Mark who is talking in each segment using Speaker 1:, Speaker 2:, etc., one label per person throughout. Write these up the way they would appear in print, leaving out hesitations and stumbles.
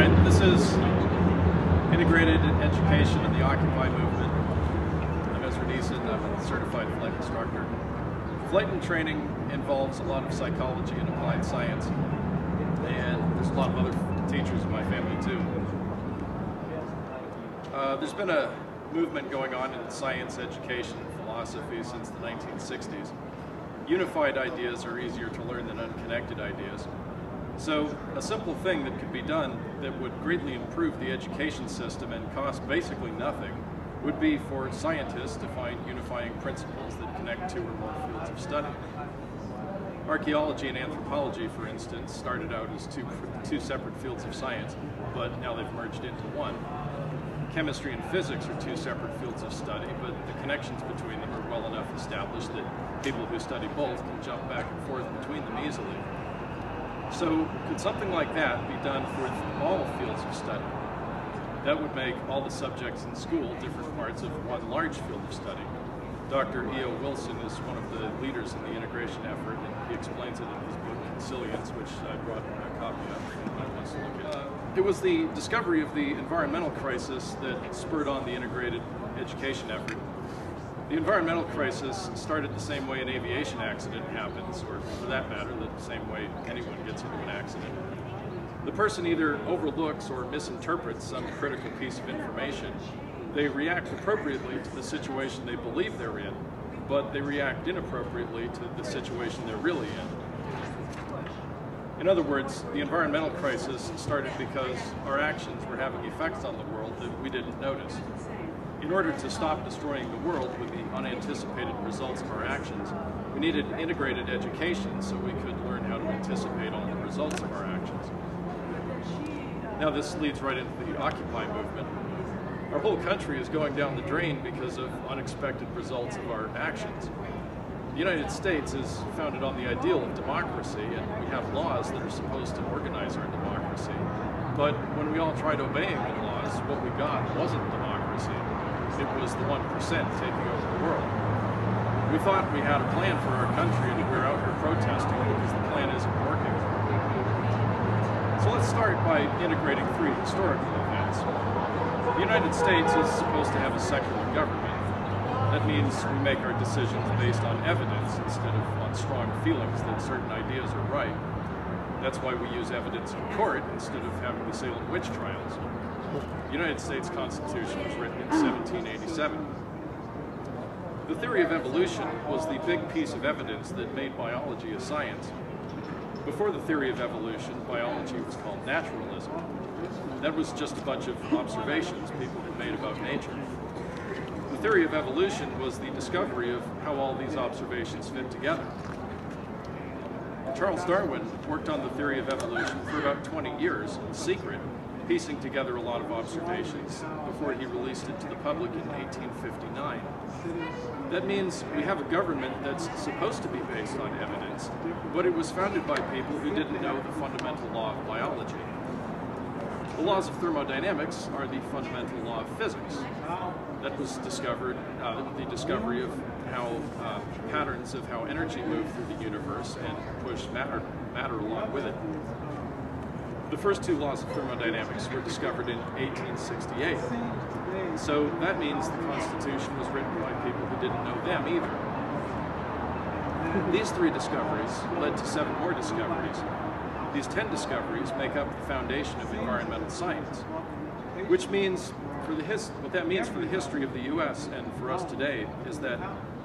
Speaker 1: Alright, this is integrated education in the Occupy movement. I'm Ezra Neeson, I'm a certified flight instructor. Flight and training involves a lot of psychology and applied science, and there's a lot of other teachers in my family too. There's been a movement going on in science, education, and philosophy since the 1960s. Unified ideas are easier to learn than unconnected ideas. So a simple thing that could be done that would greatly improve the education system and cost basically nothing would be for scientists to find unifying principles that connect two or more fields of study. Archaeology and anthropology, for instance, started out as two separate fields of science, but now they've merged into one. Chemistry and physics are two separate fields of study, but the connections between them are well enough established that people who study both can jump back and forth between them easily. So could something like that be done for all fields of study? That would make all the subjects in school different parts of one large field of study. Dr. E.O. Wilson is one of the leaders in the integration effort, and he explains it in his book, Consilience, which I brought a copy of if anyone wants to look at. It was the discovery of the environmental crisis that spurred on the integrated education effort. The environmental crisis started the same way an aviation accident happens, or for that matter, the same way anyone gets into an accident. The person either overlooks or misinterprets some critical piece of information. They react appropriately to the situation they believe they're in, but they react inappropriately to the situation they're really in. In other words, the environmental crisis started because our actions were having effects on the world that we didn't notice. In order to stop destroying the world with the unanticipated results of our actions, we needed integrated education so we could learn how to anticipate all the results of our actions. Now this leads right into the Occupy movement. Our whole country is going down the drain because of unexpected results of our actions. The United States is founded on the ideal of democracy, and we have laws that are supposed to organize our democracy. But when we all tried obeying the laws, what we got wasn't democracy. It was the 1% taking over the world. We thought we had a plan for our country and we were out here protesting because the plan isn't working. So let's start by integrating three historical events. The United States is supposed to have a secular government. That means we make our decisions based on evidence instead of on strong feelings that certain ideas are right. That's why we use evidence in court instead of having the Salem witch trials. The United States Constitution was written in 1787. The theory of evolution was the big piece of evidence that made biology a science. Before the theory of evolution, biology was called naturalism. That was just a bunch of observations people had made about nature. The theory of evolution was the discovery of how all these observations fit together. Charles Darwin worked on the theory of evolution for about 20 years in secret, piecing together a lot of observations before he released it to the public in 1859. That means we have a government that's supposed to be based on evidence, but it was founded by people who didn't know the fundamental law of biology. The laws of thermodynamics are the fundamental law of physics. That was discovered, the discovery of how patterns of how energy moved through the universe and pushed matter along with it. The first two laws of thermodynamics were discovered in 1868. So that means the Constitution was written by people who didn't know them either. These three discoveries led to 7 more discoveries. These 10 discoveries make up the foundation of environmental science, which means what that means for the history of the U.S. and for us today is that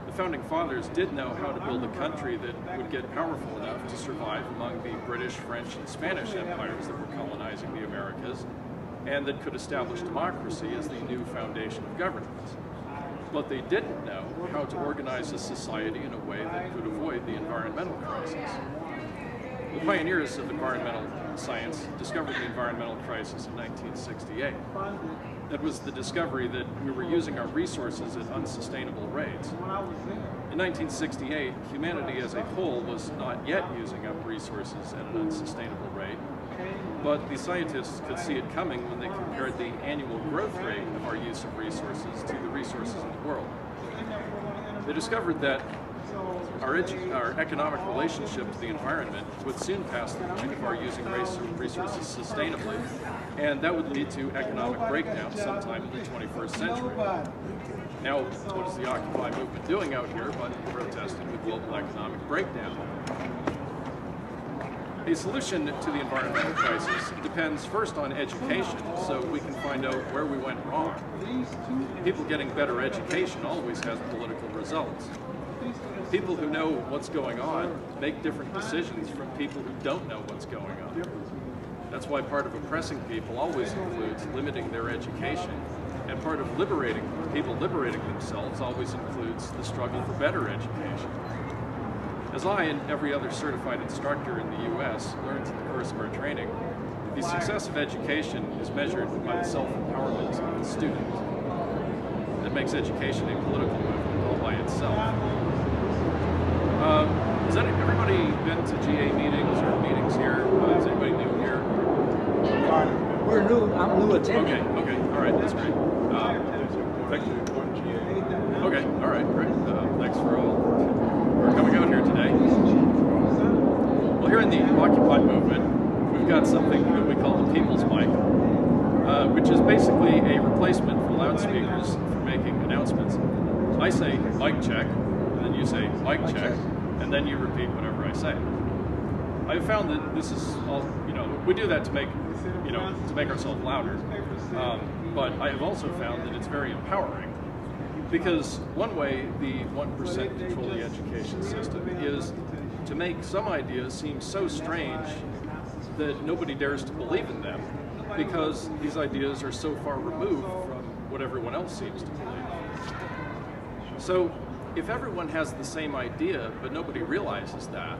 Speaker 1: the Founding Fathers did know how to build a country that would get powerful enough to survive among the British, French, and Spanish empires that were colonizing the Americas, and that could establish democracy as the new foundation of governance. But they didn't know how to organize a society in a way that could avoid the environmental crisis. The pioneers of environmental science discovered the environmental crisis in 1968. That was the discovery that we were using our resources at unsustainable rates. In 1968, humanity as a whole was not yet using up resources at an unsustainable rate, but the scientists could see it coming when they compared the annual growth rate of our use of resources to the resources in the world. They discovered that our economic relationship to the environment would soon pass the point of our using resources sustainably and that would lead to economic breakdown sometime in the 21st century. Now, what is the Occupy movement doing out here but protesting the global economic breakdown? A solution to the environmental crisis depends first on education, so we can find out where we went wrong. People getting better education always has political results. People who know what's going on make different decisions from people who don't know what's going on. That's why part of oppressing people always includes limiting their education, and part of people liberating themselves always includes the struggle for better education. As I and every other certified instructor in the U.S. learned in the course of our training, the success of education is measured by the self-empowerment of the student. That makes education a political movement all by itself. Has everybody been to GA meetings or meetings here? Is anybody new here?
Speaker 2: We're new. I'm new attending.
Speaker 1: Okay, all right, that's great. Okay, all right, great. Thanks for coming out here today. Well, here in the Occupy movement, we've got something that we call the People's Mic, which is basically a replacement for loudspeakers for making announcements. I say mic check, and then you say mic check, and then you repeat whatever I say. I've found that this is all, we do that to make, to make ourselves louder. But I have also found that it's very empowering, because one way the 1% control the education system is to make some ideas seem so strange that nobody dares to believe in them, because these ideas are so far removed from what everyone else seems to believe. So if everyone has the same idea but nobody realizes that,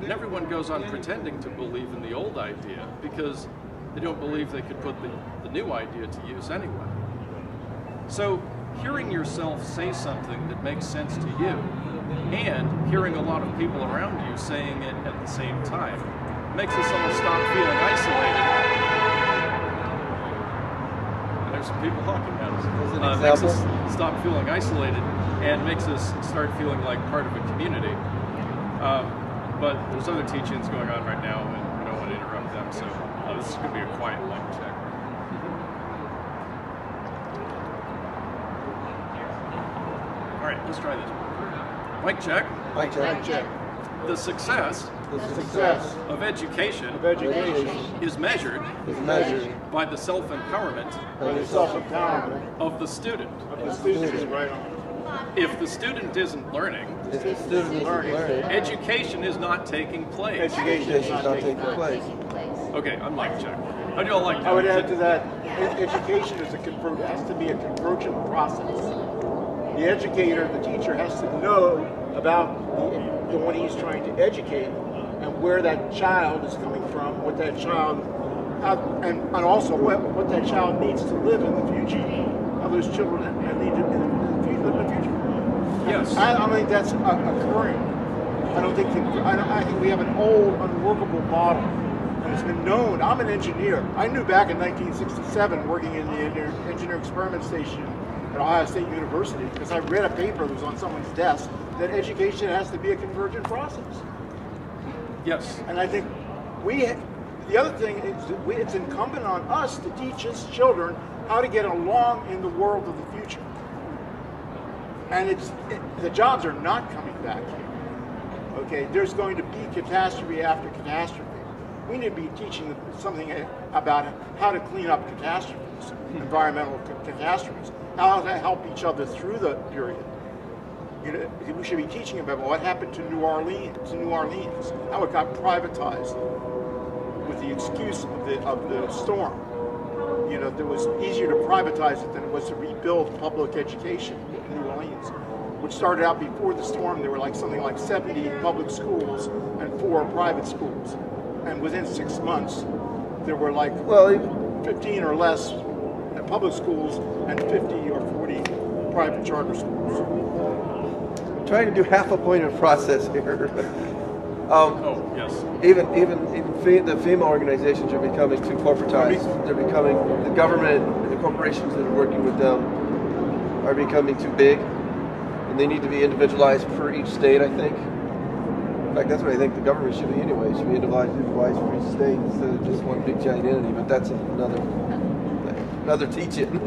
Speaker 1: and everyone goes on pretending to believe in the old idea because they don't believe they could put the new idea to use anyway. So hearing yourself say something that makes sense to you, and hearing a lot of people around you saying it at the same time, makes us all stop feeling isolated. And there's some people honking at us. Makes us stop feeling isolated and makes us start feeling like part of a community. But there's other teach-ins going on right now, and we don't want to interrupt them, so this is going to be a quiet mic check. All right, let's try this. Mic check.
Speaker 3: Mic check. Mic check.
Speaker 1: The success of education is measured by the self-empowerment of the student.
Speaker 3: Right on.
Speaker 1: If the student isn't learning, education is not taking place.
Speaker 3: Education is not taking place.
Speaker 1: Okay, I'm mic check. How do y'all like that?
Speaker 4: I would add to that, education is has to be a convergent process. The educator, the teacher, has to know about the one he's trying to educate and where that child is coming from, what that child, and also what that child needs to live in the future. How those children need to live in the future.
Speaker 1: Yes.
Speaker 4: I don't think that's occurring. I think we have an old, unworkable model. And it's been known. I'm an engineer. I knew back in 1967, working in the Engineer Experiment Station at Ohio State University, because I read a paper that was on someone's desk, that education has to be a convergent process.
Speaker 1: Yes.
Speaker 4: And I think the other thing is it's incumbent on us to teach us children how to get along in the world of the future. And the jobs are not coming back here. Okay, there's going to be catastrophe after catastrophe. We need to be teaching them something about how to clean up catastrophes, environmental catastrophes, how to help each other through the period. We should be teaching about what happened to New Orleans, how it got privatized with the excuse of the storm. It was easier to privatize it than it was to rebuild public education in New Orleans, which started out before the storm. There were something like 70 public schools and 4 private schools. And within 6 months, there were 15 or less public schools and 50 or 40 private charter schools.
Speaker 3: I'm trying to do half a point of process here.
Speaker 1: Yes.
Speaker 3: Even the female organizations are becoming too corporatized. They're becoming, the government and the corporations that are working with them are becoming too big, and they need to be individualized per each state, I think. fact, that's what I think the government should be anyway. It should be a individualized free state instead of just one big giant entity. But that's another teaching.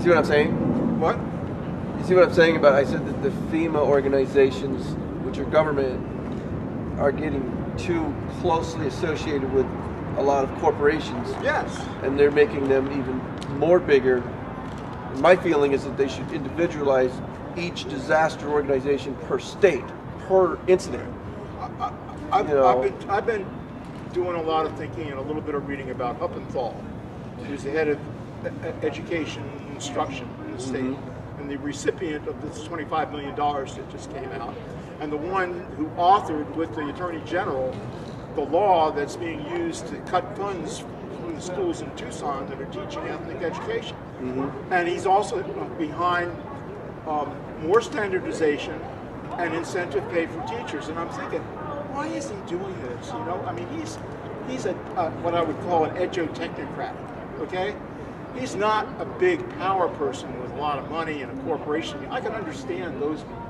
Speaker 3: See what I'm saying?
Speaker 4: What?
Speaker 3: You see what I'm saying about? I said that the FEMA organizations, which are government, are getting too closely associated with a lot of corporations.
Speaker 4: Yes.
Speaker 3: And they're making them even more bigger. My feeling is that they should individualize each disaster organization per state, per incident.
Speaker 4: I've been doing a lot of thinking and a little bit of reading about Huppenthal, who's the head of education and instruction in the state, and the recipient of this $25 million that just came out, and the one who authored with the Attorney General the law that's being used to cut funds from the schools in Tucson that are teaching ethnic education. And he's also behind more standardization and incentive pay for teachers. And I'm thinking, why is he doing this? You know, I mean, he's a what I would call an edutechnocrat. Okay, he's not a big power person with a lot of money and a corporation. I can understand those people.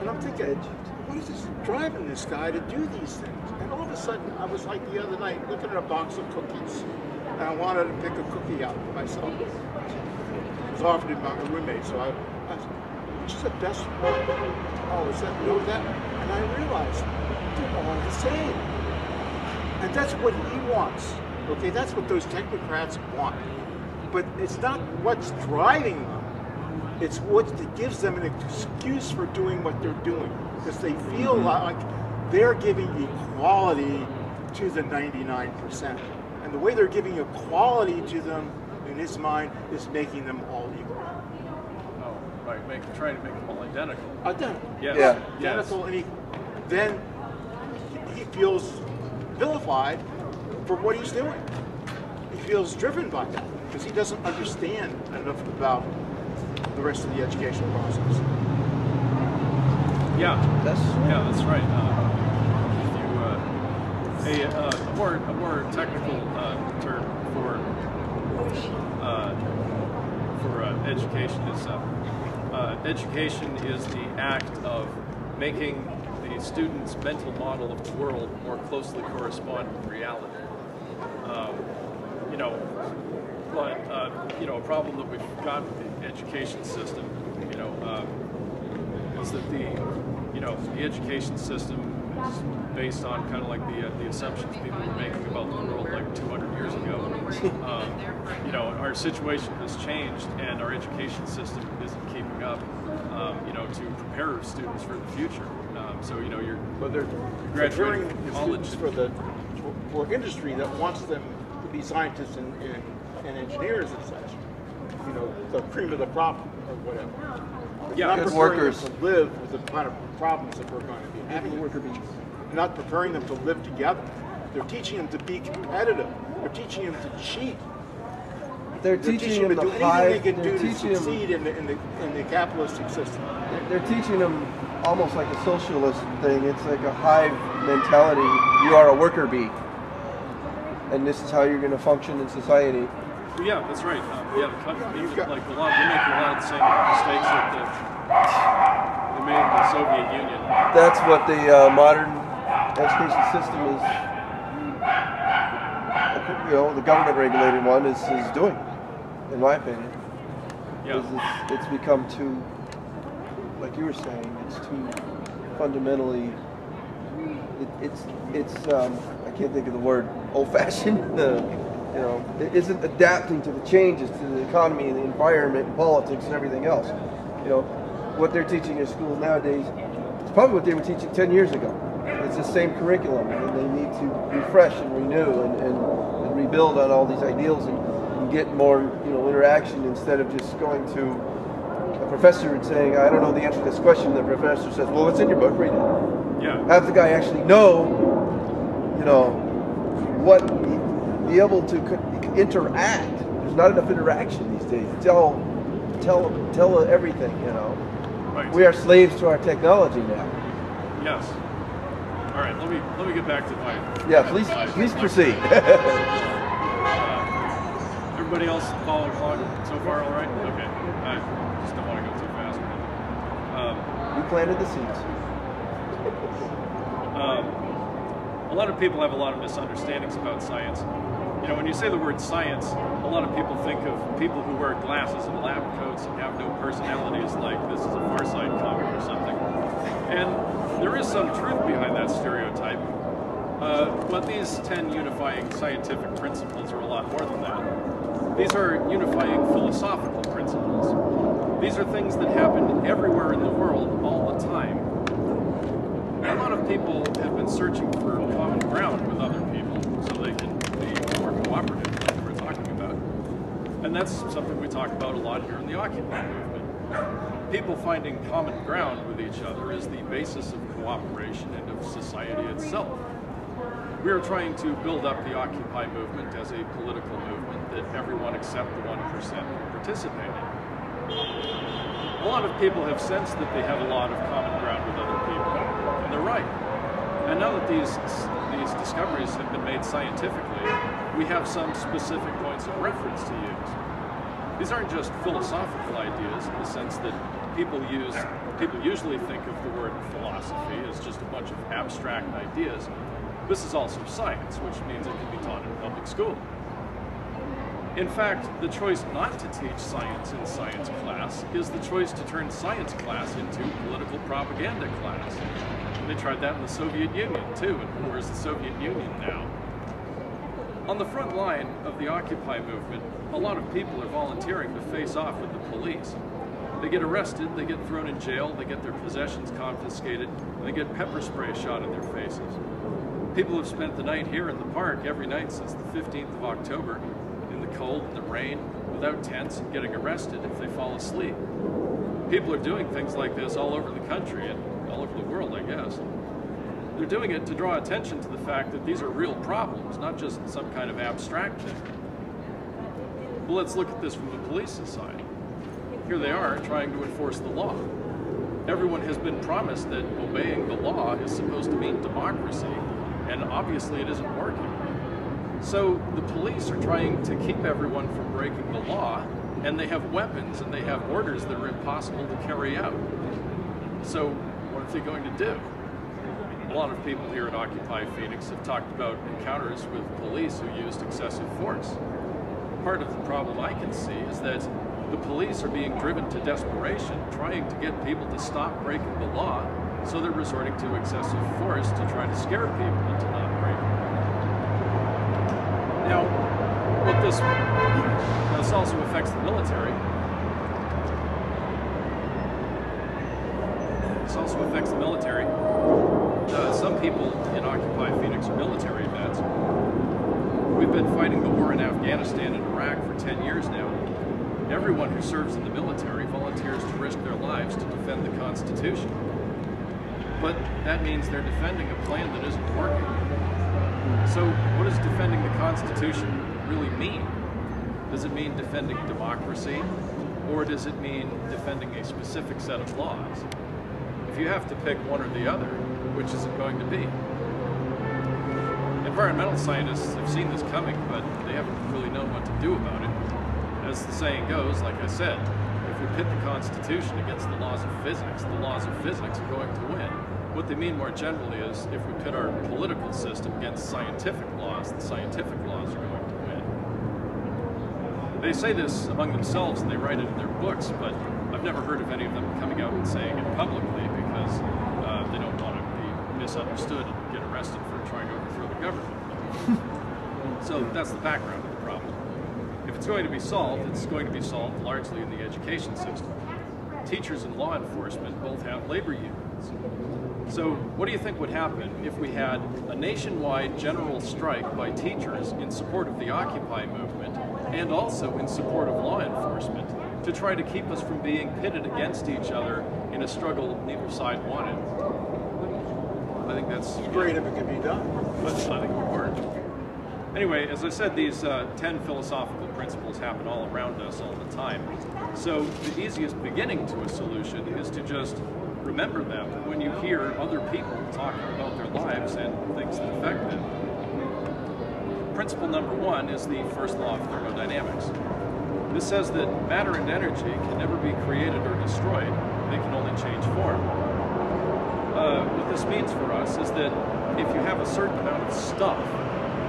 Speaker 4: And I'm thinking, what is this driving this guy to do these things? And all of a sudden, I was like the other night looking at a box of cookies, and I wanted to pick a cookie out for myself. It was offered it by my roommate, so I said, which is the best one? Oh, is that, that? And I realized, they're all the same. And that's what he wants. Okay, that's what those technocrats want. But it's not what's driving them. It's what gives them an excuse for doing what they're doing. Because they feel like they're giving equality to the 99%. And the way they're giving equality to them, in his mind, is making them all equal.
Speaker 1: Oh, right, trying to make them all identical.
Speaker 4: Identical.
Speaker 1: Yes.
Speaker 3: Yeah.
Speaker 4: Identical and equal. Then he feels vilified for what he's doing. He feels driven by that because he doesn't understand enough about the rest of the educational process.
Speaker 1: Yeah,
Speaker 3: That's
Speaker 1: right. A more technical term for education is education is the act of making the student's mental model of the world more closely correspond with reality. A problem that we've got with the education system, is that the education system is based on kind of like the assumptions people were making about the world like 200 years ago. Our situation has changed, and our education system isn't keeping up. To prepare students for the future.
Speaker 4: They're
Speaker 1: graduating
Speaker 4: preparing
Speaker 1: college
Speaker 4: students for industry that wants them to be scientists and engineers and such. The cream of the crop or whatever.
Speaker 1: Yeah,
Speaker 4: not
Speaker 3: good
Speaker 4: preparing
Speaker 3: workers.
Speaker 4: them to live with the kind of problems that we're going to be having. Not preparing them to live together. They're teaching them to be competitive. They're teaching them to cheat.
Speaker 3: They're teaching them
Speaker 4: to do
Speaker 3: the hive.
Speaker 4: anything they can do to
Speaker 3: Teaching them.
Speaker 4: succeed in the capitalistic system.
Speaker 3: They're teaching them almost like a socialist thing. It's like a hive mentality. You are a worker bee, and this is how you're going to function in society.
Speaker 1: Yeah, that's right. We make a lot of the same mistakes that they made in the Soviet Union.
Speaker 3: That's what the modern education system is. The government-regulated one is doing, in my opinion.
Speaker 1: Yeah.
Speaker 3: It's become too, like you were saying, it's too fundamentally. It's I can't think of the word, old-fashioned. It isn't adapting to the changes to the economy and the environment and politics and everything else. What they're teaching in schools nowadays, it's probably what they were teaching 10 years ago. It's the same curriculum, and they need to refresh and renew and rebuild on all these ideals and get more interaction instead of just going to a professor and saying, I don't know the answer to this question. The professor says, well, it's in your book, read it.
Speaker 1: Yeah.
Speaker 3: Have the guy actually know, be able to interact. There's not enough interaction these days. Tell everything,
Speaker 1: Right.
Speaker 3: We are slaves to our technology now.
Speaker 1: Yes. All right. Let me get back to my.
Speaker 3: Yeah, please proceed.
Speaker 1: Everybody else following along so far, all right? Okay. I just don't want to go too fast.
Speaker 3: You planted the seeds.
Speaker 1: A lot of people have a lot of misunderstandings about science. You know, when you say the word science, a lot of people think of people who wear glasses and lab coats and have no personalities, like this is a Far Side comic or something. And there is some truth behind that stereotype, but these 10 unifying scientific principles are a lot more than that. These are unifying philosophical principles. These are things that happen everywhere in the world all the time. A lot of people have been searching for common ground with other people so they can be more cooperative, like we're talking about. And that's something we talk about a lot here in the Occupy movement. People finding common ground with each other is the basis of cooperation and of society itself. We are trying to build up the Occupy movement as a political movement that everyone except the 1% can participate in. A lot of people have sensed that they have a lot of common ground with other people, and they're right. And now that these discoveries have been made scientifically, we have some specific points of reference to use. These aren't just philosophical ideas in the sense that people usually think of the word philosophy as just a bunch of abstract ideas. This is also science, which means it can be taught in public school. In fact, the choice not to teach science in science class is the choice to turn science class into political propaganda class. And they tried that in the Soviet Union too, and where's the Soviet Union now? On the front line of the Occupy movement, a lot of people are volunteering to face off with the police. They get arrested, they get thrown in jail, they get their possessions confiscated, and they get pepper spray shot in their faces. People have spent the night here in the park every night since the 15th of October, in the cold and the rain, without tents, and getting arrested if they fall asleep. People are doing things like this all over the country and all over the world, I guess. They're doing it to draw attention to the fact that these are real problems, not just some kind of abstract thing. Well, let's look at this from the police's side. Here they are trying to enforce the law. Everyone has been promised that obeying the law is supposed to mean democracy, and obviously it isn't working. So the police are trying to keep everyone from breaking the law, and they have weapons and they have orders that are impossible to carry out. So what are they going to do? A lot of people here at Occupy Phoenix have talked about encounters with police who used excessive force. Part of the problem I can see is that the police are being driven to desperation, trying to get people to stop breaking the law, so they're resorting to excessive force to try to scare people into not breaking it. Now, what this also affects the military. This also affects the military. Some people in Occupy Phoenix are military vets. We've been fighting the war in Afghanistan and Iraq for 10 years now. Everyone who serves in the military volunteers to risk their lives to defend the Constitution. But that means they're defending a plan that isn't working. So what does defending the Constitution really mean? Does it mean defending democracy? Or does it mean defending a specific set of laws? If you have to pick one or the other, which is it going to be? Environmental scientists have seen this coming, but they haven't really known what to do about it. As the saying goes, like I said, if we pit the Constitution against the laws of physics are going to win. What they mean more generally is if we pit our political system against scientific laws, the scientific laws are going to win. They say this among themselves and they write it in their books, but I've never heard of any of them coming out and saying it publicly because they don't want to be misunderstood and get arrested for trying to overthrow the government. So that's the background of the problem. If it's going to be solved, it's going to be solved largely in the education system. Teachers and law enforcement both have labor unions. So what do you think would happen if we had a nationwide general strike by teachers in support of the Occupy movement and also in support of law enforcement to try to keep us from being pitted against each other in a struggle neither side wanted? I think that's
Speaker 4: great if it could be done.
Speaker 1: But I think it would work. Anyway, as I said, these 10 philosophical principles happen all around us all the time. So the easiest beginning to a solution is to just remember them when you hear other people talking about their lives and things that affect them. Principle number 1 is the first law of thermodynamics. This says that matter and energy can never be created or destroyed. They can only change form. what this means for us is that if you have a certain amount of stuff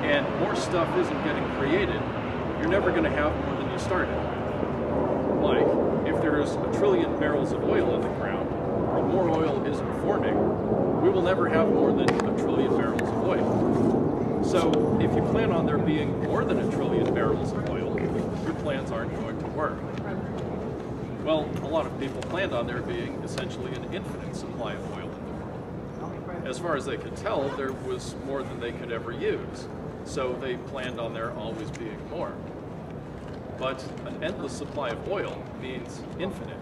Speaker 1: and more stuff isn't getting created, you're never going to have more than you started. Like, if there's 1 trillion barrels of oil in the ground and more oil isn't forming, we will never have more than 1 trillion barrels of oil. So if you plan on there being more than 1 trillion barrels of oil, your plans aren't going to work. Well, a lot of people planned on there being essentially an infinite supply of oil in the world. As far as they could tell, there was more than they could ever use. So they planned on there always being more. But an endless supply of oil means infinite.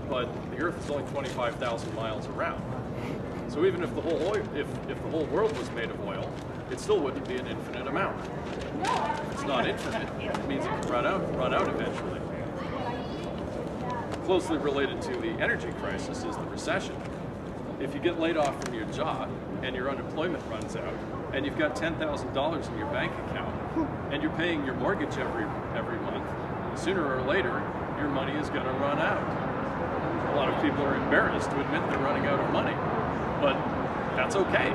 Speaker 1: But the Earth is only 25,000 miles around. So even if the whole oil, if the whole world was made of oil, it still wouldn't be an infinite amount. If it's not infinite, it means it can run out eventually. Closely related to the energy crisis is the recession. If you get laid off from your job and your unemployment runs out, and you've got $10,000 in your bank account, and you're paying your mortgage every month, sooner or later, your money is going to run out. A lot of people are embarrassed to admit they're running out of money, but that's okay.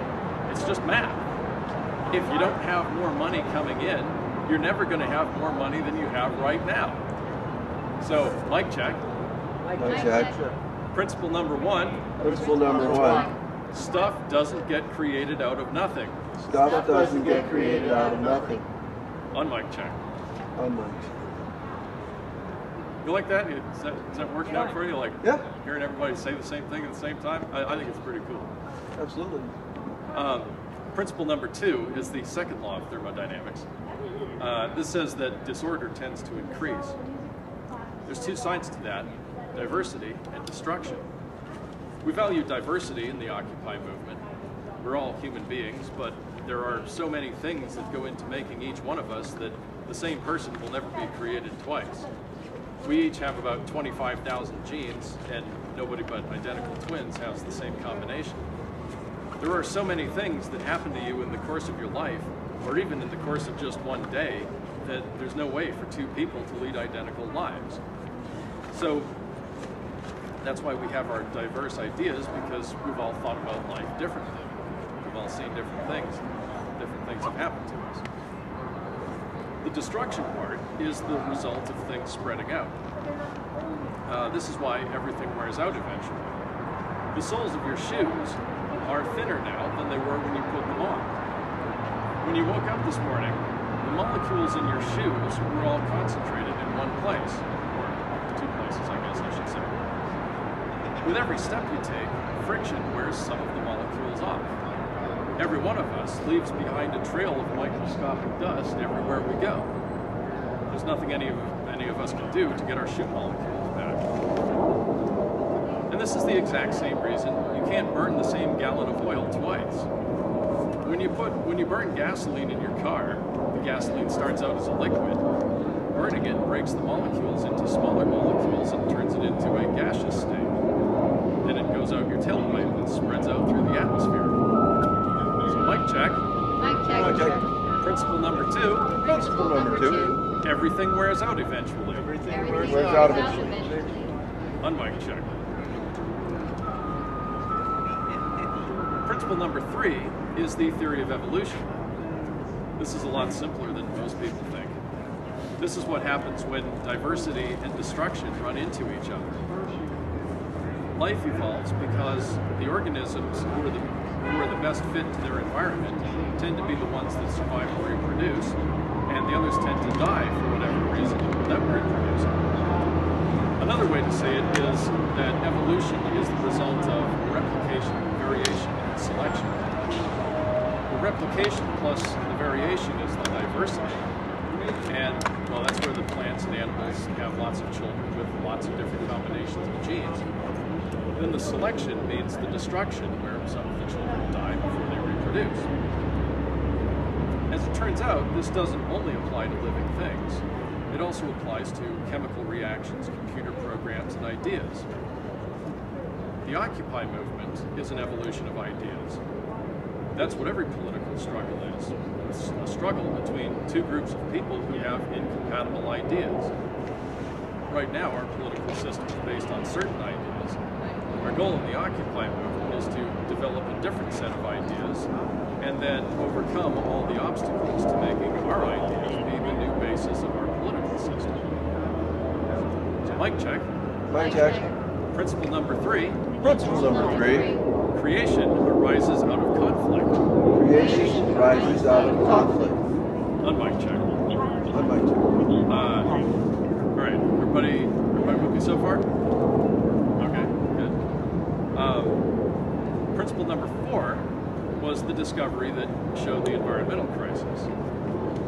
Speaker 1: It's just math. If you don't have more money coming in, you're never going to have more money than you have right now. So, mic check.
Speaker 3: Mic check.
Speaker 1: Principle number one.
Speaker 3: Principle number one.
Speaker 1: Stuff doesn't get created out of nothing.
Speaker 3: Stuff doesn't get created out of nothing.
Speaker 1: On mic check.
Speaker 3: On mic check.
Speaker 1: You like that? Is that working out for you? Like hearing everybody say the same thing at the same time? I think it's pretty cool.
Speaker 3: Absolutely.
Speaker 1: Principle number two is the second law of thermodynamics. This says that disorder tends to increase. There's two sides to that, diversity and destruction. We value diversity in the Occupy movement. We're all human beings, but there are so many things that go into making each one of us that the same person will never be created twice. We each have about 25,000 genes, and nobody but identical twins has the same combination. There are so many things that happen to you in the course of your life, or even in the course of just one day, that there's no way for two people to lead identical lives. So that's why we have our diverse ideas, because we've all thought about life differently. We've all seen different things. Different things have happened to us. The destruction part is the result of things spreading out. This is why everything wears out eventually. The soles of your shoes are thinner now than they were when you put them on. When you woke up this morning, the molecules in your shoes were all concentrated in one place, or two places, I guess I should say. With every step you take, friction wears some of the molecules off. Every one of us leaves behind a trail of microscopic dust everywhere we go. There's nothing any of us can do to get our shoe molecules back. And this is the exact same reason you can't burn the same gallon of oil twice. When you burn gasoline in your car, the gasoline starts out as a liquid. Burning it breaks the molecules into smaller molecules and turns it into a gaseous state. Then it goes out your tailpipe and spreads out through the atmosphere. So mic check.
Speaker 5: Mic check.
Speaker 3: Mic check.
Speaker 1: Principle number two.
Speaker 3: Principle number two.
Speaker 1: Everything wears out eventually.
Speaker 3: Everything wears out eventually.
Speaker 1: On mic check. Principle number three is the theory of evolution. This is a lot simpler than most people think. This is what happens when diversity and destruction run into each other. Life evolves because the organisms who are the best fit to their environment tend to be the ones that survive and reproduce, and the others tend to die for whatever reason without reproducing. Another way to say it is that evolution is the result of replication, variation, and selection. The replication plus the variation is the diversity, and well, that's where the plants and animals have lots of children with lots of different combinations of genes. Then the selection means the destruction, where some of the children die before they reproduce. As it turns out, this doesn't only apply to living things. It also applies to chemical reactions, computer programs, and ideas. The Occupy movement is an evolution of ideas. That's what every political struggle is. It's a struggle between two groups of people who have incompatible ideas. Right now, our political system is based on certain ideas. Our goal in the Occupy movement is to develop a different set of ideas and then overcome all the obstacles to making our ideas be the new basis of our political system. So mic check.
Speaker 3: Mic check.
Speaker 1: Principle number 3.
Speaker 3: Principle number 3.
Speaker 1: Creation arises out of conflict.
Speaker 3: Creation arises out of conflict.
Speaker 1: Unmic check.
Speaker 3: Unmic check.
Speaker 1: All right, everybody with me so far? Okay, good. Principle number 4 was the discovery that showed the environmental crisis.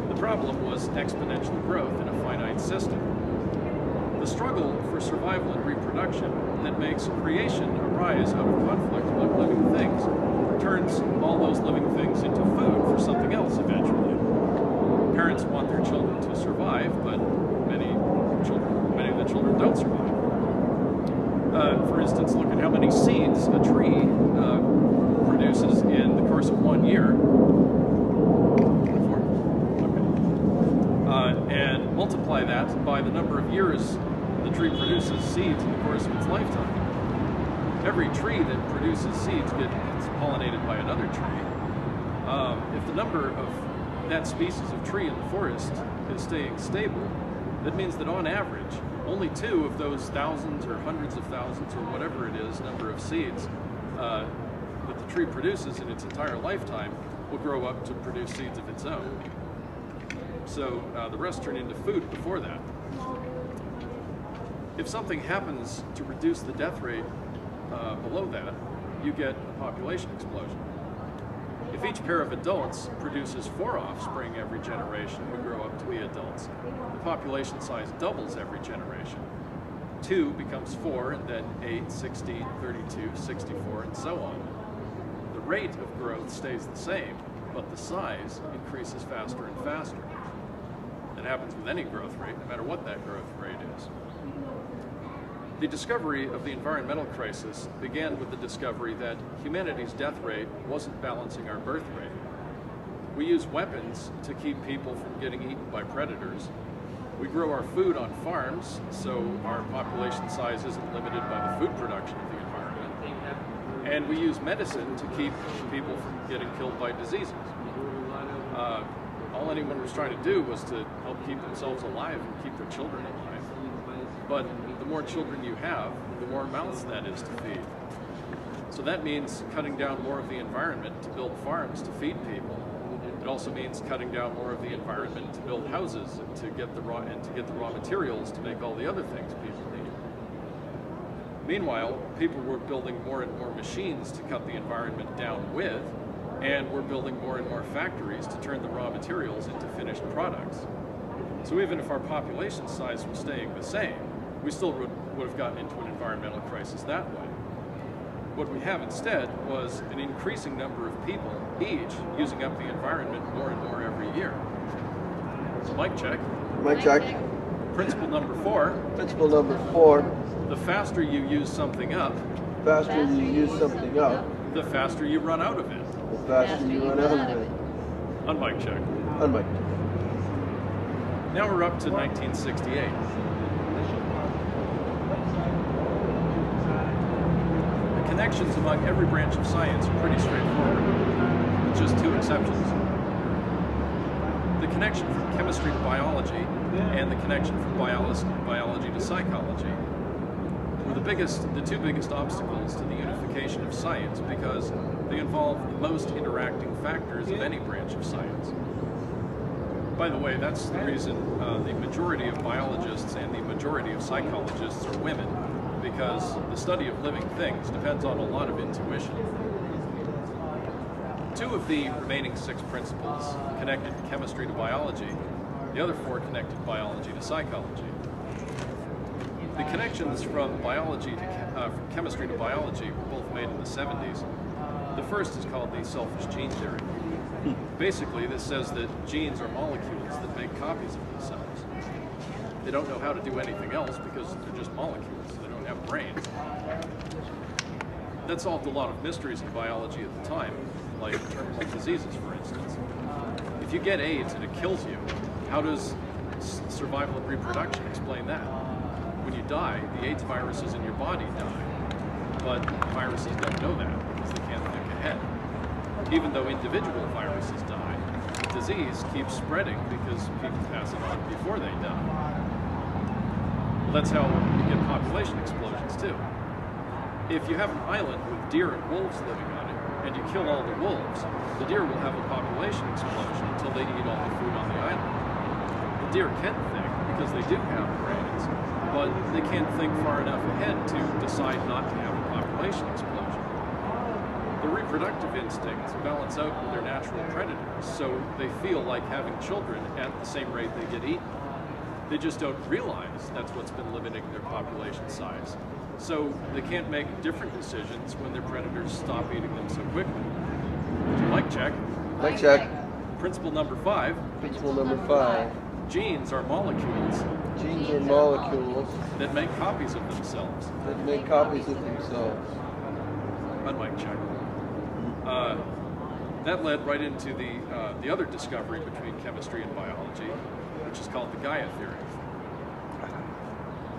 Speaker 1: The problem was exponential growth in a finite system. The struggle for survival and reproduction that makes creation arise out of conflict among living things turns all those living things into food for something else eventually. Parents want their children to survive, but many of the children don't survive. For instance, look at how many seeds a tree produces in the course of 1 year. 24? Okay. And multiply that by the number of years the tree produces seeds in the course of its lifetime. Every tree that produces seeds gets pollinated by another tree. If the number of that species of tree in the forest is staying stable, that means that on average, only 2 of those thousands or hundreds of thousands or whatever it is, number of seeds that the tree produces in its entire lifetime will grow up to produce seeds of its own. So the rest turn into food before that. If something happens to reduce the death rate below that, you get a population explosion. If each pair of adults produces 4 offspring every generation who grow up to be adults, the population size doubles every generation. 2 becomes 4, and then 8, 16, 32, 64, and so on. The rate of growth stays the same, but the size increases faster and faster. That happens with any growth rate, no matter what that growth rate is. The discovery of the environmental crisis began with the discovery that humanity's death rate wasn't balancing our birth rate. We use weapons to keep people from getting eaten by predators. We grow our food on farms, so our population size isn't limited by the food production of the environment. And we use medicine to keep people from getting killed by diseases. All anyone was trying to do was to help keep themselves alive and keep their children alive. But the more children you have, the more mouths that is to feed. So that means cutting down more of the environment to build farms to feed people. It also means cutting down more of the environment to build houses and to get the raw materials to make all the other things people need. Meanwhile, people were building more and more machines to cut the environment down with, and we're building more and more factories to turn the raw materials into finished products. So even if our population size was staying the same, we still would have gotten into an environmental crisis that way. What we have instead was an increasing number of people, each using up the environment more and more every year. So mic check.
Speaker 3: Mic check.
Speaker 1: Principle number 4.
Speaker 3: Principle number 4.
Speaker 1: The faster you use something up,
Speaker 3: The faster you use something up,
Speaker 1: the faster you run out of it.
Speaker 3: the faster you run out of it.
Speaker 1: On mic check.
Speaker 3: Unmic.
Speaker 1: Now we're up to 1968. The connections among every branch of science are pretty straightforward, with just 2 exceptions. The connection from chemistry to biology and the connection from biology to psychology were the 2 biggest obstacles to the unification of science because they involve the most interacting factors of any branch of science. By the way, that's the reason the majority of biologists and the majority of psychologists are women, because the study of living things depends on a lot of intuition. 2 of the remaining 6 principles connected chemistry to biology. The other 4 connected biology to psychology. The connections from from chemistry to biology were both made in the 70s. The first is called the selfish gene theory. Basically, this says that genes are molecules that make copies of themselves. They don't know how to do anything else because they're just molecules. They don't have brains. That solved a lot of mysteries in biology at the time, like terminal diseases, for instance. If you get AIDS and it kills you, how does survival and reproduction explain that? When you die, the AIDS viruses in your body die, but viruses don't know that because ahead. Even though individual viruses die, the disease keeps spreading because people pass it on before they die. Well, that's how you get population explosions too. If you have an island with deer and wolves living on it, and you kill all the wolves, the deer will have a population explosion until they eat all the food on the island. The deer can think, because they do have brains, but they can't think far enough ahead to decide not to have a population explosion. The reproductive instincts balance out with their natural predators, so they feel like having children at the same rate they get eaten. They just don't realize that's what's been limiting their population size. So they can't make different decisions when their predators stop eating them so quickly. Mic check.
Speaker 3: Mic check.
Speaker 1: Principle number 5.
Speaker 3: Principle number 5.
Speaker 1: Genes are molecules
Speaker 3: Genes are molecules
Speaker 1: that make copies of themselves.
Speaker 3: that make copies of themselves.
Speaker 1: On mic check. That led right into the other discovery between chemistry and biology, which is called the Gaia Theory.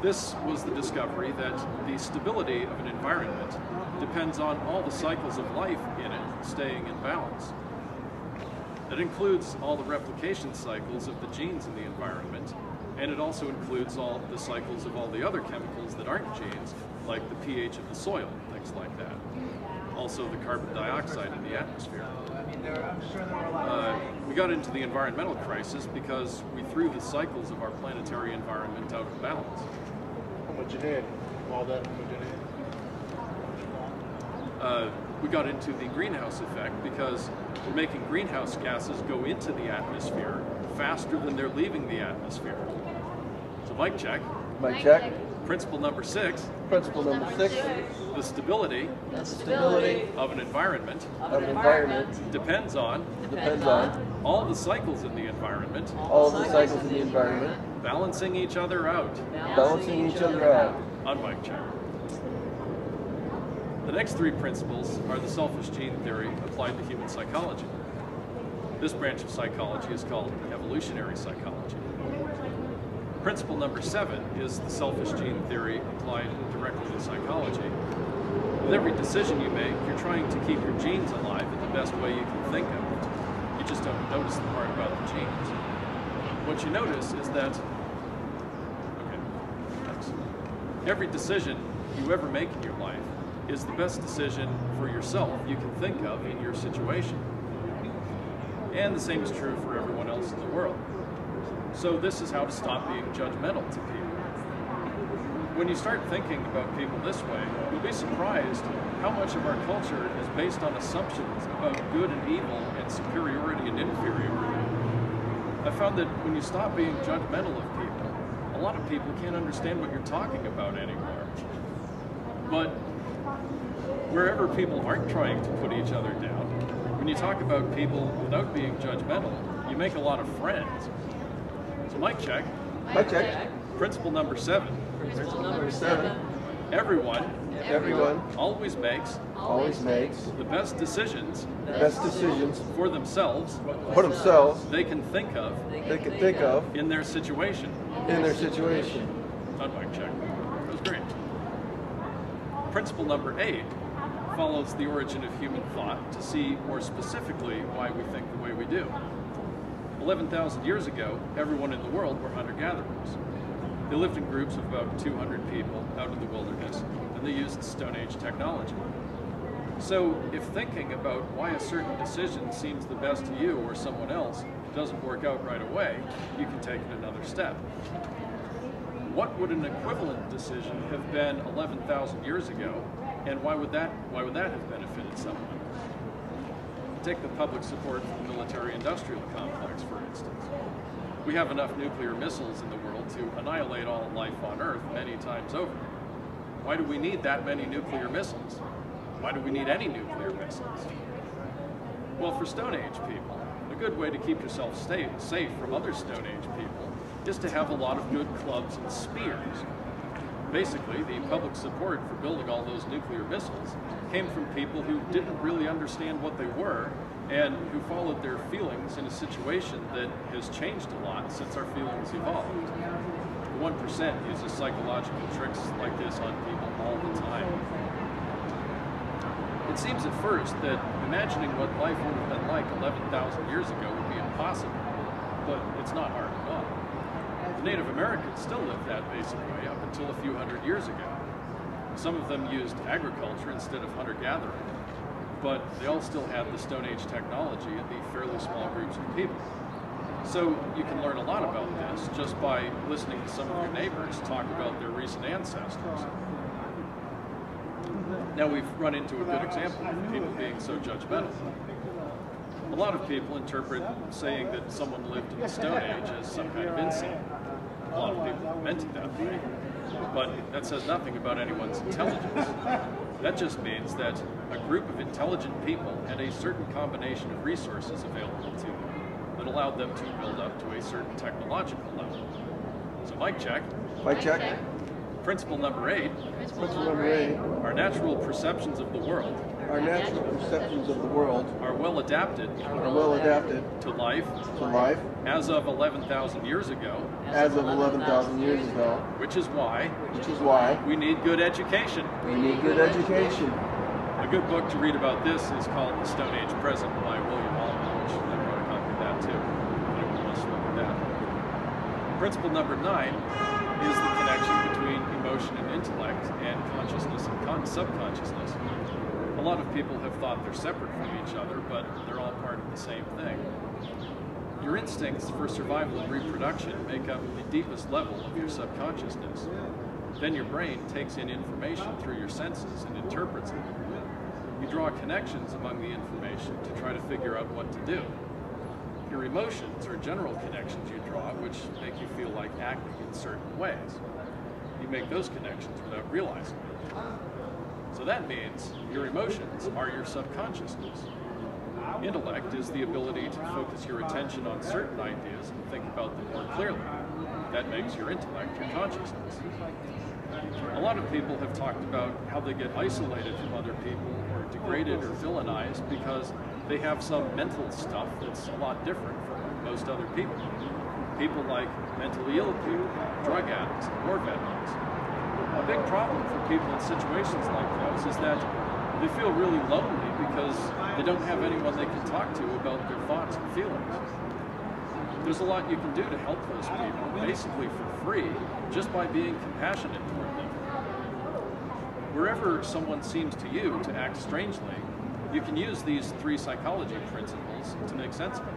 Speaker 1: This was the discovery that the stability of an environment depends on all the cycles of life in it staying in balance. That includes all the replication cycles of the genes in the environment, and it also includes all the cycles of all the other chemicals that aren't genes, like the pH of the soil, things like that. Also the carbon dioxide in the atmosphere. We got into the environmental crisis because we threw the cycles of our planetary environment out of balance.
Speaker 4: Homogeneity. All that homogeneity.
Speaker 1: We got into the greenhouse effect because we're making greenhouse gases go into the atmosphere faster than they're leaving the atmosphere. So mic check.
Speaker 3: Mic check.
Speaker 1: Principle number 6.
Speaker 3: Principle number 6.
Speaker 1: The stability of an environment depends on all the cycles in the environment balancing each other out. On mic check. The next 3 principles are the selfish gene theory applied to human psychology. This branch of psychology is called evolutionary psychology. Principle number 7 is the selfish gene theory applied directly to psychology. With every decision you make, you're trying to keep your genes alive in the best way you can think of it. You just don't notice the part about the genes. What you notice is that, every decision you ever make in your life is the best decision for yourself you can think of in your situation. And the same is true for everyone else in the world. So this is how to stop being judgmental to people. When you start thinking about people this way, you'll be surprised how much of our culture is based on assumptions about good and evil and superiority and inferiority. I found that when you stop being judgmental of people, a lot of people can't understand what you're talking about anymore. But wherever people aren't trying to put each other down, when you talk about people without being judgmental, you make a lot of friends. So mic check.
Speaker 3: Mic check.
Speaker 1: Principle number 7.
Speaker 3: Principle number 7.
Speaker 1: Everyone
Speaker 3: always makes
Speaker 1: the best decisions for themselves they can think of in their situation. On mic check. That was great. Principle number 8 follows the origin of human thought to see more specifically why we think the way we do. 11,000 years ago, everyone in the world were hunter-gatherers. They lived in groups of about 200 people out in the wilderness, and they used Stone Age technology. So if thinking about why a certain decision seems the best to you or someone else doesn't work out right away, you can take it another step. What would an equivalent decision have been 11,000 years ago, and why would that have benefited someone? Take the public support for the military-industrial complex, for instance. We have enough nuclear missiles in the world to annihilate all life on Earth many times over. Why do we need that many nuclear missiles? Why do we need any nuclear missiles? Well, for Stone Age people, a good way to keep yourself safe from other Stone Age people is to have a lot of good clubs and spears. Basically, the public support for building all those nuclear missiles came from people who didn't really understand what they were and who followed their feelings in a situation that has changed a lot since our feelings evolved. The 1% uses psychological tricks like this on people all the time. It seems at first that imagining what life would have been like 11,000 years ago would be impossible, but it's not hard at all. The Native Americans still lived that basic way up until a few hundred years ago. Some of them used agriculture instead of hunter-gathering, but they all still had the Stone Age technology and the fairly small groups of people. So you can learn a lot about this just by listening to some of your neighbors talk about their recent ancestors. Now we've run into a good example of people being so judgmental. A lot of people interpret saying that someone lived in the Stone Age as some kind of insult. A lot of people meant it that way, but that says nothing about anyone's intelligence. That just means that a group of intelligent people had a certain combination of resources available to them that allowed them to build up to a certain technological level. So mic check.
Speaker 3: Mic check.
Speaker 1: Principle number 8.
Speaker 3: Principle number 8.
Speaker 1: Our natural perceptions of the world.
Speaker 3: Our natural perceptions of the world
Speaker 1: are well adapted.
Speaker 3: To
Speaker 1: life.
Speaker 3: To life.
Speaker 1: As of 11,000 years ago.
Speaker 3: As of 11,000 years ago.
Speaker 1: Which is why.
Speaker 3: We
Speaker 1: need good education.
Speaker 3: We need good education.
Speaker 1: A good book to read about this is called The Stone Age Present by William Allman, which I wrote a copy of that too. If anyone wants to look at that. Principle number 9 is the connection between emotion and intellect and consciousness and subconsciousness. A lot of people have thought they're separate from each other, but they're all part of the same thing. Your instincts for survival and reproduction make up the deepest level of your subconsciousness. Then your brain takes in information through your senses and interprets it. You draw connections among the information to try to figure out what to do. Your emotions are general connections you draw, which make you feel like acting in certain ways. You make those connections without realizing it. So that means your emotions are your subconsciousness. Intellect is the ability to focus your attention on certain ideas and think about them more clearly. That makes your intellect your consciousness. A lot of people have talked about how they get isolated from other people or degraded or villainized because they have some mental stuff that's a lot different from most other people. People like mentally ill people, drug addicts, war veterans. A big problem for people in situations like those is that they feel really lonely because they don't have anyone they can talk to about their thoughts and feelings. There's a lot you can do to help those people, basically for free, just by being compassionate toward them. Wherever someone seems to you to act strangely, you can use these 3 psychology principles to make sense of it.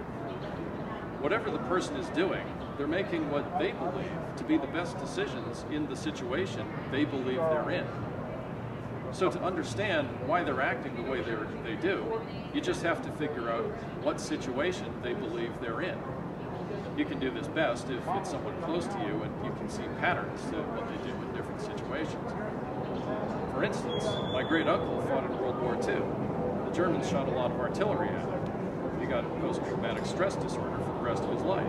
Speaker 1: Whatever the person is doing, they're making what they believe to be the best decisions in the situation they believe they're in. So to understand why they're acting the way they do, you just have to figure out what situation they believe they're in. You can do this best if it's someone close to you and you can see patterns to what they do in different situations. For instance, my great uncle fought in World War II. The Germans shot a lot of artillery at him. He got post-traumatic stress disorder for the rest of his life.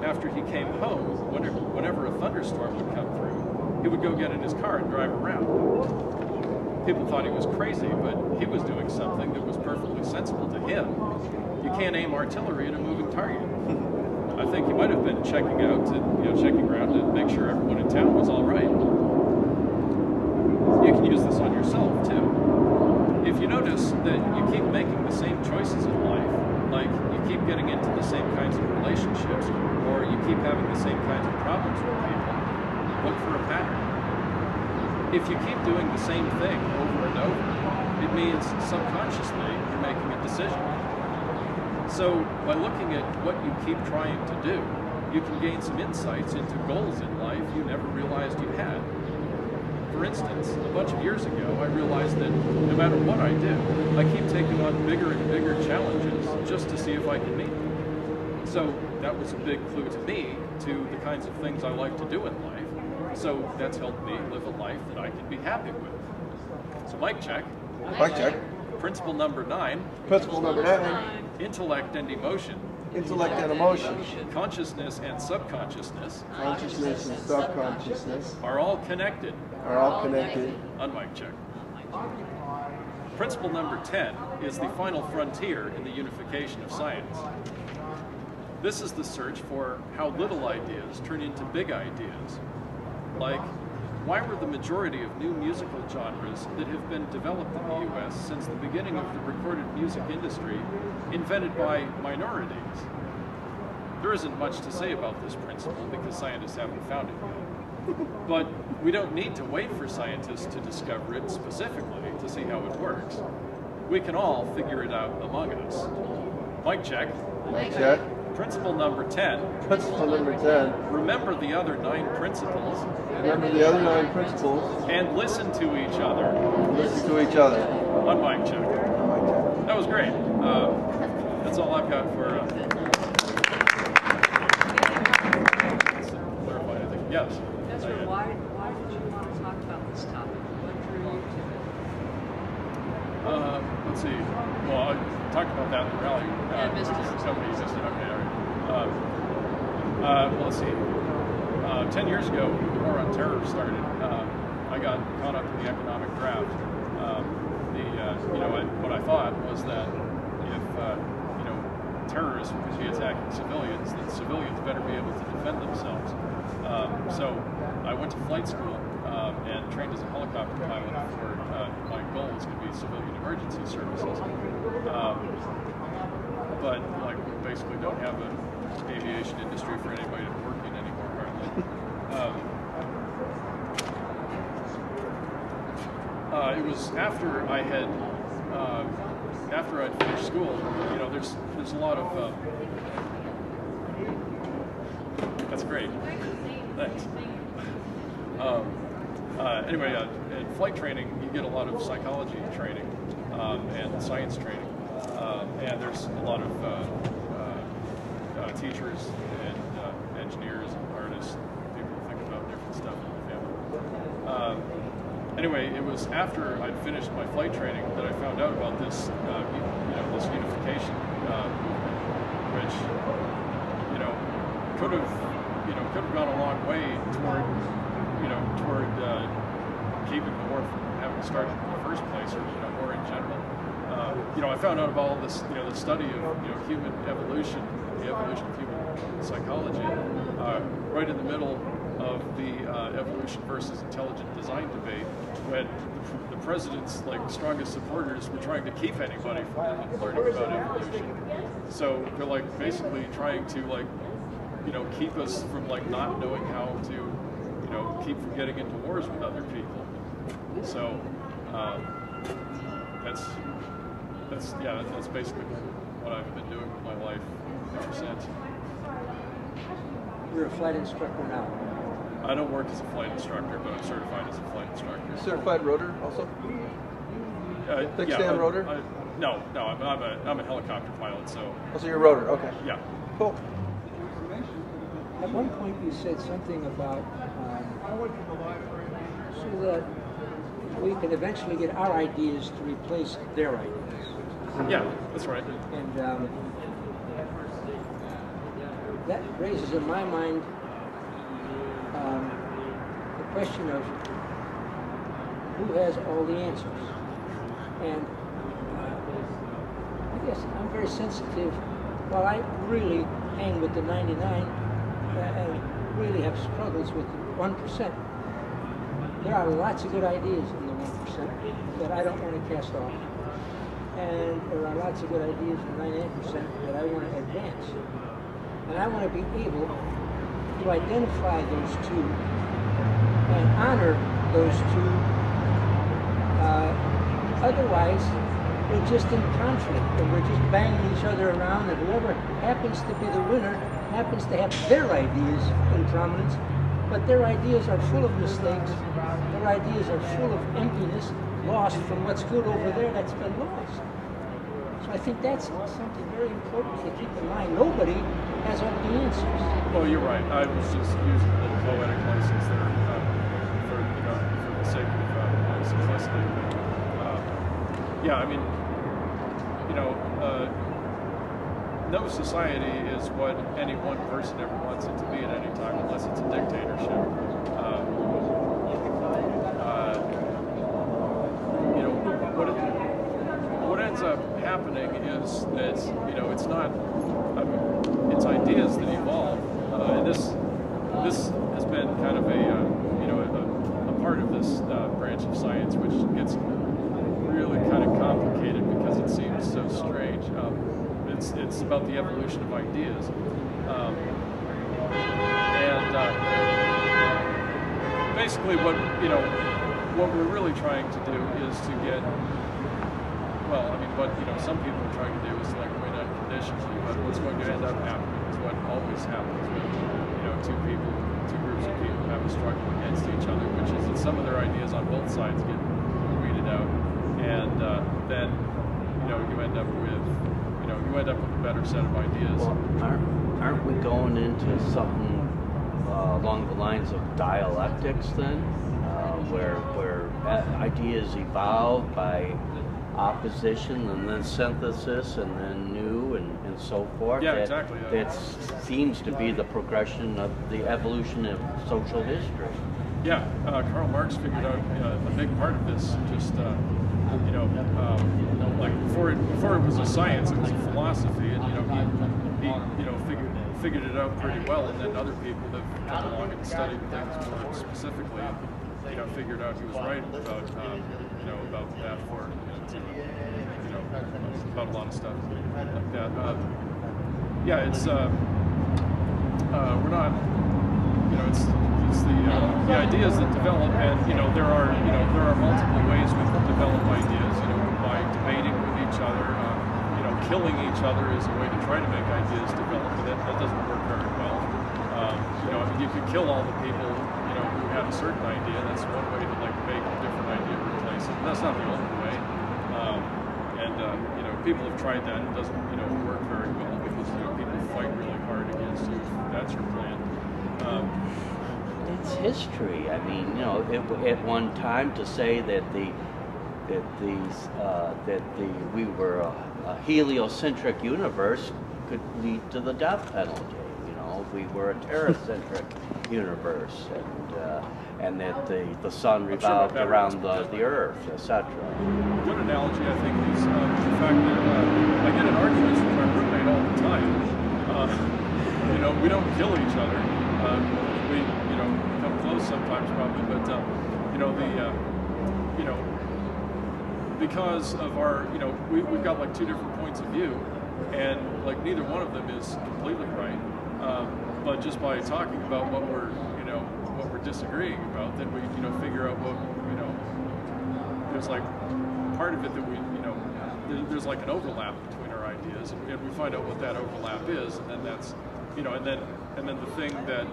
Speaker 1: After he came home, whenever a thunderstorm would come through, he would go get in his car and drive around. People thought he was crazy, but he was doing something that was perfectly sensible to him. You can't aim artillery at a moving target. I think he might have been checking around to make sure everyone in town was all right. You can use this on yourself too. If you notice that you keep making the same choices in life, like you keep getting into the same kinds of relationships, or you keep having the same kinds of problems with people, look for a pattern. If you keep doing the same thing over and over, it means subconsciously you're making a decision. So by looking at what you keep trying to do, you can gain some insights into goals in life you never realized you had. For instance, a bunch of years ago, I realized that no matter what I do, I keep taking on bigger and bigger challenges just to see if I can meet them. So that was a big clue to me to the kinds of things I like to do in life. So that's helped me live a life that I can be happy with. So mic check.
Speaker 3: Mic check.
Speaker 1: Principle number 9.
Speaker 3: Principle number 9.
Speaker 1: Intellect and emotion.
Speaker 3: Intellect and emotion.
Speaker 1: Consciousness and subconsciousness.
Speaker 3: Consciousness and subconsciousness.
Speaker 1: Are all connected.
Speaker 3: Are all connected.
Speaker 1: On mic check. Principle number 10 is the final frontier in the unification of science. This is the search for how little ideas turn into big ideas. Like, why were the majority of new musical genres that have been developed in the U.S. since the beginning of the recorded music industry invented by minorities? There isn't much to say about this principle because scientists haven't found it yet. But we don't need to wait for scientists to discover it specifically to see how it works. We can all figure it out among us. Mic check.
Speaker 3: Mic check.
Speaker 1: Principle number 10.
Speaker 3: Principle number 10.
Speaker 1: Remember the other 9 principles.
Speaker 3: Remember the other 9 principles.
Speaker 1: And listen to each other.
Speaker 3: Listen to each other.
Speaker 1: On mic check. That was great. That's all I've got for. Clarify anything? Yes.
Speaker 5: Ezra, why did you want to talk about this topic? What drew you to it?
Speaker 1: Let's see. Well, I talked about that in the rally.
Speaker 5: Yeah, missed it.
Speaker 1: Somebody missed it. Okay, all right. Well, let's see. 10 years ago, the war on terror started. I got caught up in the economic draft. What I thought was that if terrorists would be attacking civilians, then civilians better be able to defend themselves. So I went to flight school and trained as a helicopter pilot for my goal was to be civilian emergency services. But like we basically don't have an aviation industry for anybody to work in anymore, hardly. It was after I had finished school. There's a lot of that's great. Thanks. Anyway, in flight training, you get a lot of psychology training and science training, and there's a lot of teachers and engineers and artists, people who think about different stuff in the family. Anyway, it was after I'd finished my flight training that I found out about this, this unification movement, which, could have gone a long way toward keeping the war from having started in the first place, or war in general. I found out about all this, the study of human evolution, the evolution of human psychology, right in the middle of the evolution versus intelligent design debate, when the president's strongest supporters were trying to keep anybody from learning about evolution. So they're basically trying to keep us from not knowing how to keep from getting into wars with other people. So that's basically what I've been doing with my life ever since.
Speaker 2: You're a flight instructor now.
Speaker 1: I don't work as a flight instructor, but I'm certified as a flight instructor.
Speaker 3: Certified rotor also? Fixed
Speaker 1: yeah,
Speaker 3: and rotor?
Speaker 1: No, I'm a helicopter pilot, so.
Speaker 3: Oh, so you're a rotor, okay.
Speaker 1: Yeah.
Speaker 3: Cool.
Speaker 2: At one point you said something about so that we can eventually get our ideas to replace their ideas.
Speaker 1: Yeah, that's right.
Speaker 2: And that raises in my mind the question of who has all the answers. And I guess I'm very sensitive. While I really hang with the 99 and really have struggles with the 1%, there are lots of good ideas in the 1% that I don't want to cast off. And there are lots of good ideas in the 98% that I want to advance. And I want to be able to identify those two and honor those two. Otherwise, we're just in conflict and we're just banging each other around, and whoever happens to be the winner happens to have their ideas in prominence, but their ideas are full of mistakes, their ideas are full of emptiness, lost from what's good over there that's been lost. So I think that's something very important to keep in mind. Nobody has all the answers.
Speaker 1: Well, you're right. I was just using a little poetic license there for the sake of simplicity. Yeah, I mean, no society is what any one person ever wants it to be at any time, unless it's a dictatorship. What ends up happening is that it's not. It's ideas that evolve, and this has been kind of a part of this branch of science, which gets really kind of complicated because it seems so strange. It's about the evolution of ideas, basically what we're really trying to do is to get, well, I mean, what some people are trying to do is like point out conditions, but what's going to end up happening is what always happens when two groups of people have a struggle against each other, which is that some of their ideas on both sides get weeded out, and then you end up with a better set of ideas.
Speaker 6: Well, aren't we going into something along the lines of dialectics then, where ideas evolve by opposition and then synthesis and then new and so forth?
Speaker 1: Yeah, exactly.
Speaker 6: That seems to be the progression of the evolution of social history.
Speaker 1: Yeah, Karl Marx figured out a big part of this. Just like before it was a science, it was a philosophy, and he figured it out pretty well. And then other people have come along and studied things more specifically, and figured out he was right about about that for about a lot of stuff like that. Yeah, it's we're not. It's the ideas that develop, and there are multiple ways we can develop ideas. By debating with each other, killing each other is a way to try to make ideas develop, but that doesn't work very well. I mean, you could kill all the people who had a certain idea. That's one way to like make a different idea replace it. That's not the only way. People have tried that. It doesn't work very well because people fight really hard against you. That's your plan.
Speaker 6: It's history. I mean, at one time to say that we were a heliocentric universe could lead to the death penalty. We were a Terra-centric universe, and that the sun revolved around the Earth, etc.
Speaker 1: A good analogy, I think, is the fact that I get in arguments with my roommate all the time. We don't kill each other. We come close sometimes, probably, but because of our we've got like two different points of view, and like neither one of them is completely right. But just by talking about what we're disagreeing about, then we figure out what there's like part of it that we there's like an overlap between our ideas, and we find out what that overlap is, and then that's and then the thing that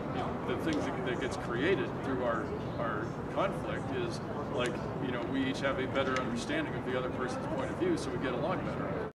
Speaker 1: that gets created through our conflict is like we each have a better understanding of the other person's point of view, so we get along better.